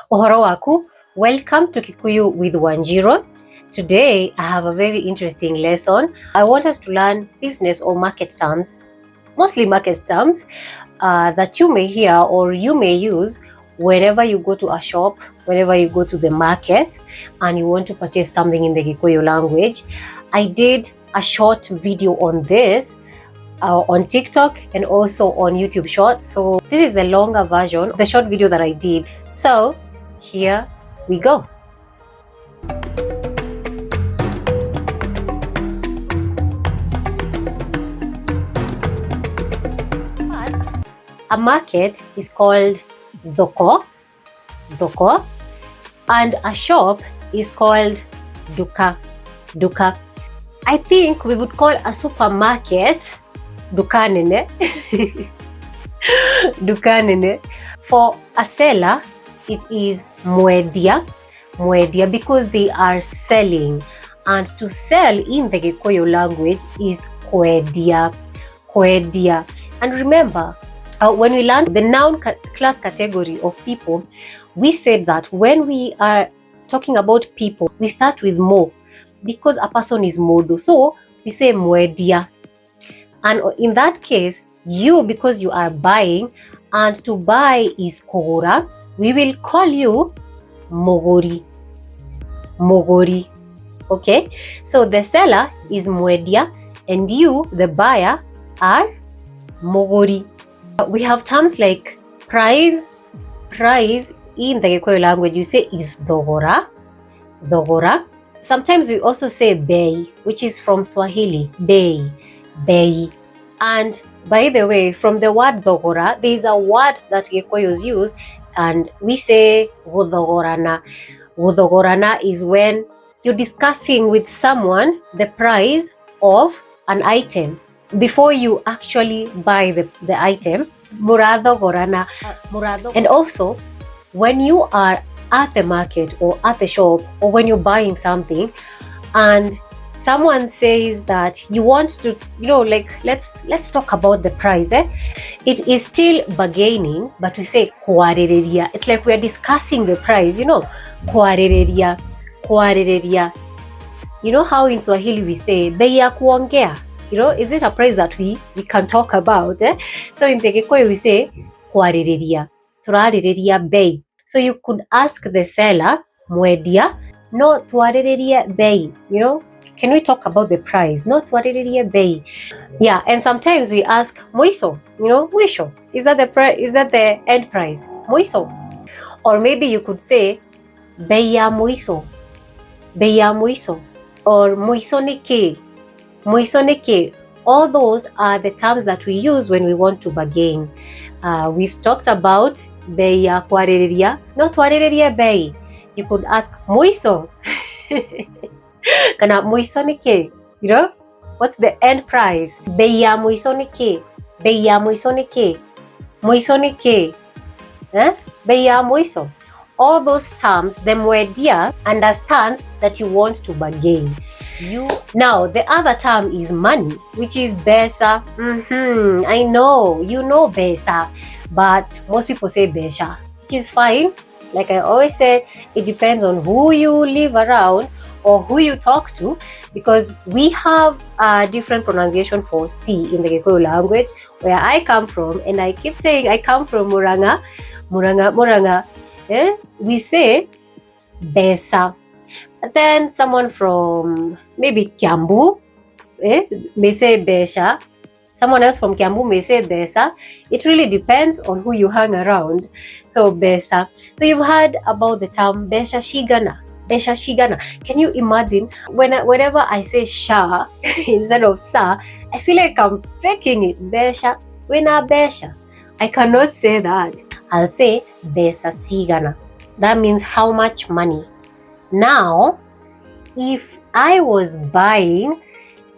Ohoro waku, welcome to Kikuyu with Wanjiru. Today I have a very interesting lesson. I want us to learn business or market terms, mostly market terms that you may hear or you may use whenever you go to a shop, whenever you go to the market and you want to purchase something in the Gĩkũyũ language. I did a short video on this on TikTok and also on YouTube Shorts. So this is the longer version of the short video that I did. So here we go. First, a market is called thoko, and a shop is called duka. I think we would call a supermarket dukanene. Dukanene. For a seller, it is mwendia because they are selling, and to sell in the Gĩkũyũ language is kwendia. And remember, when we learned the noun class category of people, we said that when we are talking about people, we start with mo because a person is modo, so we say mwendia. And in that case, you, because you are buying, and to buy is kogora, we will call you mogori. Okay, so the seller is mwendia and you, the buyer, are mogori. We have terms like price in the Gĩkũyũ language, you say is thogora. Sometimes we also say bei, which is from Swahili, bei. And by the way, from the word thogora, there is a word that Gĩkũyũs use, and we say guthogorana. Guthogorana is when you're discussing with someone the price of an item before you actually buy the item. Muradhogorana. And also, when you are at the market or at the shop, or when you're buying something and someone says that you want to, like, let's talk about the price. It is still bargaining, but we say kwarĩrĩria. It's like we are discussing the price, kwarĩrĩria. You know how in Swahili we say bei ya kuongea? Is it a price that we can talk about? So in the Gĩkũyũ we say kwarĩrĩria. Turarĩrĩria bei. So you could ask the seller, mwendia, no twarĩrĩrie bei, can we talk about the price? No twarĩrĩrie bei. Yeah, and sometimes we ask mwiso, mwisho. Is that the price? Is that the end price? Mwiso. Or maybe you could say bei ya mwiso. Or mwiso ni ki. All those are the terms that we use when we want to bargain. We've talked about bei ya kwarĩrĩria, no twarĩrĩrie bei. You could ask mwiso. Kana mwiso ni ki? What's the end price? Bei ya mwiso ni ki? Bei ya mwiso ni ki? Mwiso ni ki? Bei ya mwiso. All those terms, the mwendia understands that you want to bargain. Now, the other term is money, which is Mbeca. I know, you know Mbeca, but most people say Mbeca, which is fine. Like I always said, it depends on who you live around or who you talk to, because we have a different pronunciation for C in the Gĩkũyũ language, where I come from, and I keep saying I come from Murang'a. We say Mbeca. But then someone from maybe Kiambu may say Mbeca. Someone else from Kiambu may say Mbeca. It really depends on who you hang around. So Mbeca. So you've heard about the term Mbeca cigana. Can you imagine whenever I say sha instead of sa, I feel like I'm faking it. Mbeca. Wena Mbeca. I cannot say that. I'll say Mbeca cigana. That means how much money. Now, if I was buying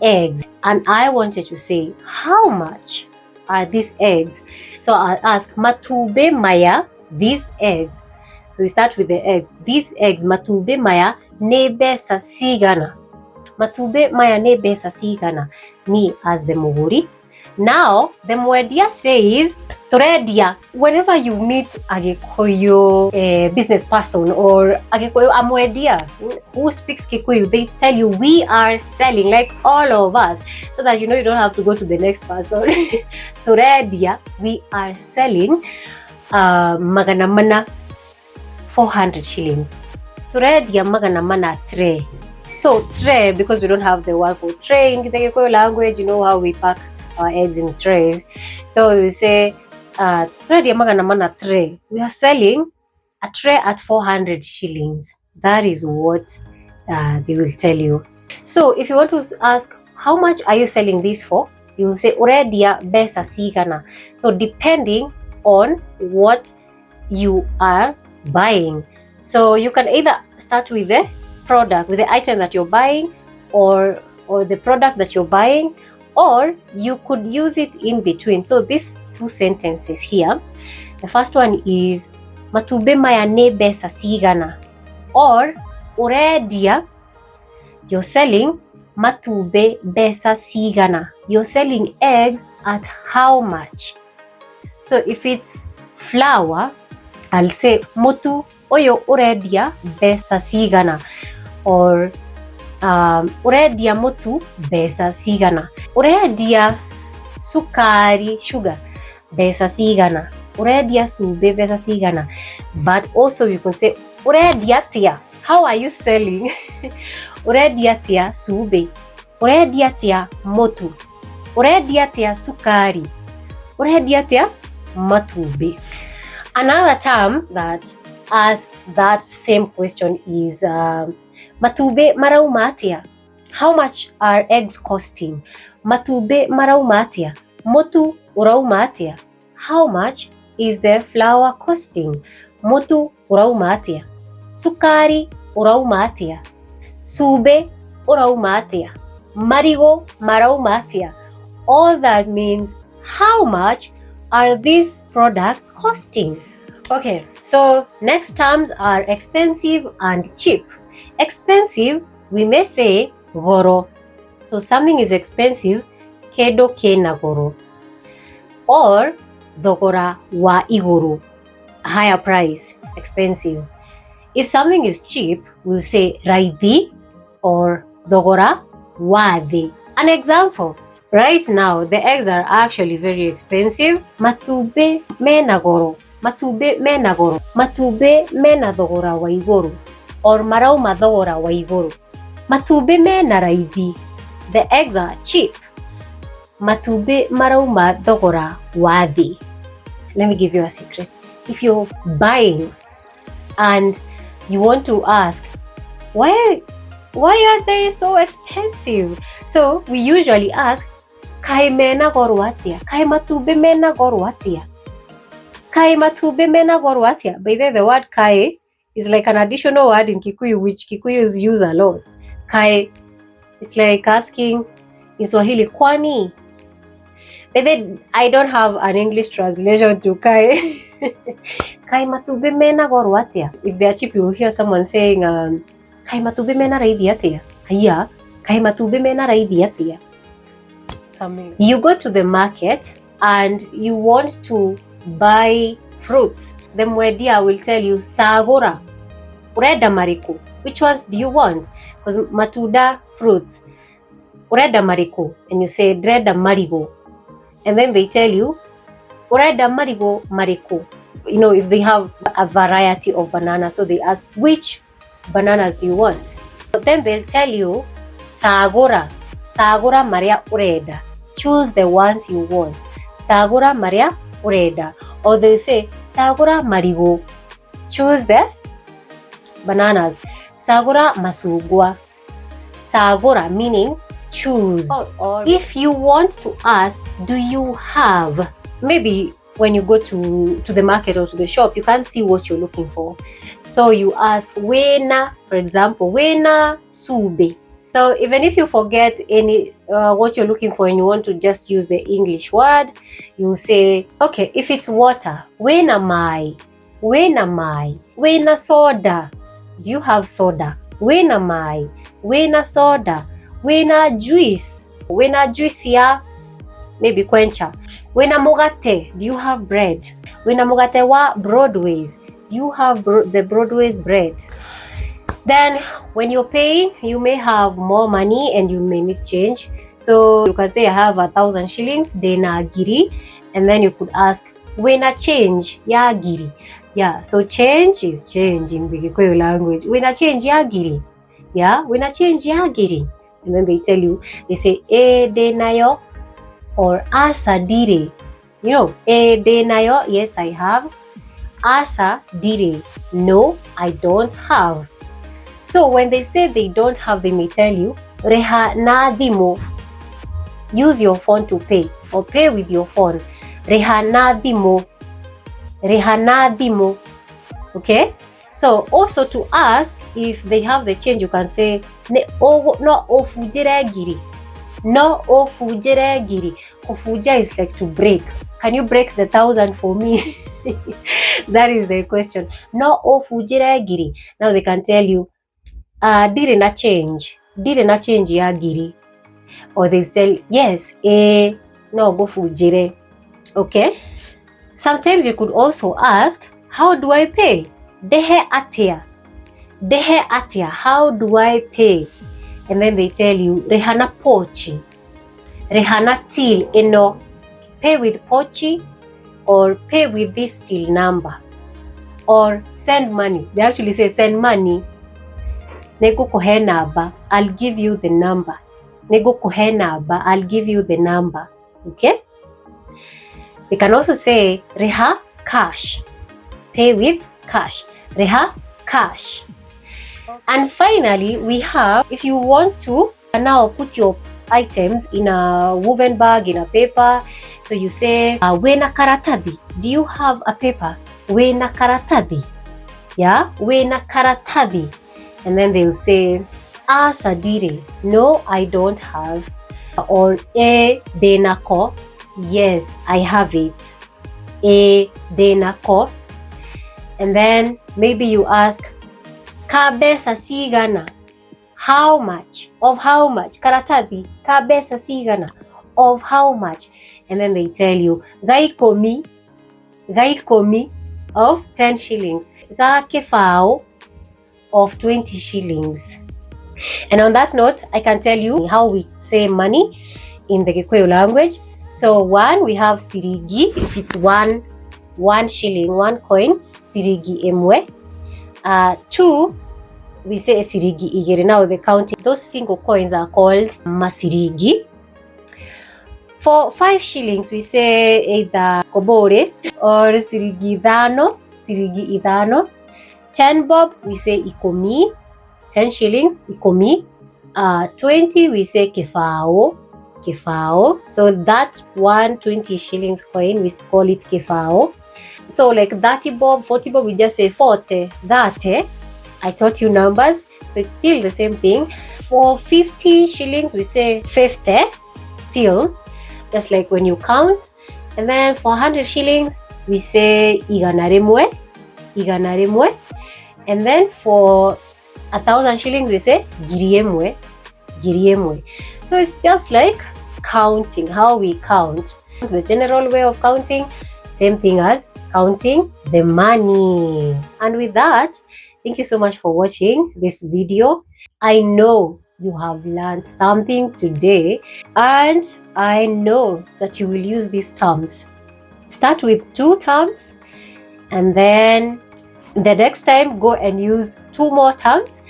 eggs and I wanted to say how much are these eggs, so I'll ask matube maya these eggs. So we start with the eggs. These eggs matube maya ne Mbeca cigana. Matube maya ne Mbeca cigana. Me as the muguri, Now, the mwendia says, turendia. Whenever you meet a Gĩkũyũ business person or a Gĩkũyũ mwendia who speaks Kikuyu, they tell you we are selling, like all of us, so that you know you don't have to go to the next person. Turendia, we are selling magana mana 400 shillings. Turendia magana mana tray. So tray, because we don't have the word for tray in the Gĩkũyũ language, you know how we pack our eggs in trays. So we say tray magana mana tray. We are selling a tray at 400 shillings. That is what they will tell you. So if you want to ask how much are you selling this for, you will say urendia Mbeca cigana. So depending on what you are buying. So you can either start with the product, with the item that you're buying, or the product that you're buying, or you could use it in between. So these two sentences here, the first one is matube maya nĩ mbeca cigana, or urendia, you're selling matube mbeca cigana. You're selling eggs at how much? So if it's flour, I'll say mutu oyo urendia mbeca cigana, or urendia mutu mbeca cigana. Urendia sukari, sugar, mbeca cigana. Urendia sube, mbeca cigana. But also you can say urendia atia. How are you selling? Urendia atia sube. Urendia atia mutu. Urendia atia sukari. Urendia atia matube. Another term that asks that same question is matube marauma atia. How much are eggs costing? Matube marauma atia. Mutu urauma atia. How much is the flour costing? Mutu urauma atia. Sukari urauma atia. Sube urauma atia. Marigo marauma atia. All that means how much are these products costing? Okay, so next terms are expensive and cheap. Expensive, we may say goro. So something is expensive, kedo kena goro. Or thogora wa iguru, higher price, expensive. If something is cheap, we'll say raithi or thogora wa thi. An example, right now the eggs are actually very expensive. Matube mena goro. Matube mena goro. Matube mena thogora wa iguru, or marauma thogora wa iguru. Matube mena raithi. The eggs are cheap. Matube marauma thogora wa thi. Let me give you a secret. If you're buying and you want to ask, why are they so expensive? So we usually ask, kai mena goro atia? Kai matube mena goro atia? Kai matube mena goro atia? By the word kai is like an additional word in Kikuyu, which Kikuyus use a lot. Kai, it's like asking in Swahili, kwani? But then I don't have an English translation to kai. Kai matube mena goro atia? If they are cheap, you will hear someone saying, kai matube mena raithi atia? Haya, kai matube mena raithi atia? Something. You go to the market and you want to buy fruits. The mwendia will tell you, sagora, ureda mariku. Which ones do you want? Because matuda fruits, ureda mariku. And you say, dreda marigo. And then they tell you, ureda marigo mariku. You know, if they have a variety of bananas, so they ask, which bananas do you want? But then they'll tell you, sagora, sagora maria ureda. Choose the ones you want. Sagora maria ureda. Or they say, sagora marigo. Choose the bananas. Sagora masugwa. Sagora meaning choose. Or if you want to ask, do you have? Maybe when you go to the market or to the shop, you can't see what you're looking for. So you ask, wena, for example, wena sube. So even if you forget any what you're looking for and you want to just use the English word, you'll say, okay, if it's water, wena mai, wena mai, wena soda. Do you have soda? Wena mai, wena soda, wena juice ya maybe kwencha. Wina mugate, do you have bread? Wina mugate wa Broadways, do you have the Broadways bread? Then when you're paying, you may have more money and you may need change. So you can say I have 1,000 shillings, dena giri, and then you could ask, wena change ya giri. Yeah, so change is change in the Gĩkũyũ language. Wena change ya giri. Yeah, wena change ya giri. And then they tell you, they say, denayo or asa dire. You know, denayo, yes I have. Asa dire, no I don't have. So when they say they don't have, they may tell you, reha na dimo. Use your phone to pay or pay with your phone. Reha na dimo. Reha na dimo. Okay? So also to ask if they have the change, you can say, no ofujere giri. No ofujere giri. Ofuja is like to break. Can you break the 1,000 for me? That is the question. No ofujere giri. Now they can tell you, dire na change ya giri, or they say yes, no go fujire. Okay, sometimes you could also ask, how do I pay? Dehe atia, how do I pay? And then they tell you rehana pochi, rehana till eno, pay with pochi or pay with this till number, or send money. They actually say send money. Nego kohe namba, I'll give you the number. Nego kohe namba, I'll give you the number. Okay? They can also say reha cash. Pay with cash. Reha cash. And finally, we have, if you want to now put your items in a woven bag, in a paper. So you say, wena karatadi. Do you have a paper? Wena karatadi. Yeah? Wena karatadi. And then they'll say, sadire, no, I don't have. Or denako, yes, I have it. Denako. And then maybe you ask, kabesa cigana, how much? Of how much? Karatadi, kabesa cigana, of how much? And then they tell you, gaikomi, of 10 shillings. Ga kefao, of 20 shillings. And on that note, I can tell you how we say money in the Gĩkũyũ language. So one, we have sirigi. If it's one shilling, one coin, sirigi emwe. Two, we say sirigi igere. Now the counting, those single coins are called masirigi. For 5 shillings, we say either kobore or sirigi idano. 10 bob, we say ikomi. 10 shillings, ikomi. 20, we say kefao. So that 120 shillings coin, we call it kefao. So like 30 bob, 40 bob, we just say forte, date. I taught you numbers, so it's still the same thing. For 50 shillings, we say 50, still, just like when you count. And then for 100 shillings, we say iganaremwe. And then for 1,000 shillings, we say giriemwe. So it's just like counting, how we count. The general way of counting, same thing as counting the money. And with that, thank you so much for watching this video. I know you have learned something today, and I know that you will use these terms. Start with 2 terms, and then the next time go and use 2 more terms.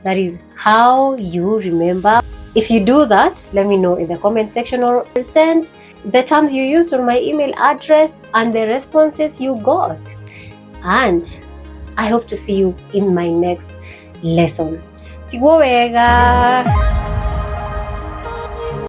That is how you remember. If you do that, let me know in the comment section, or send the terms you used on my email address and the responses you got. And I hope to see you in my next lesson. Tigwo wega.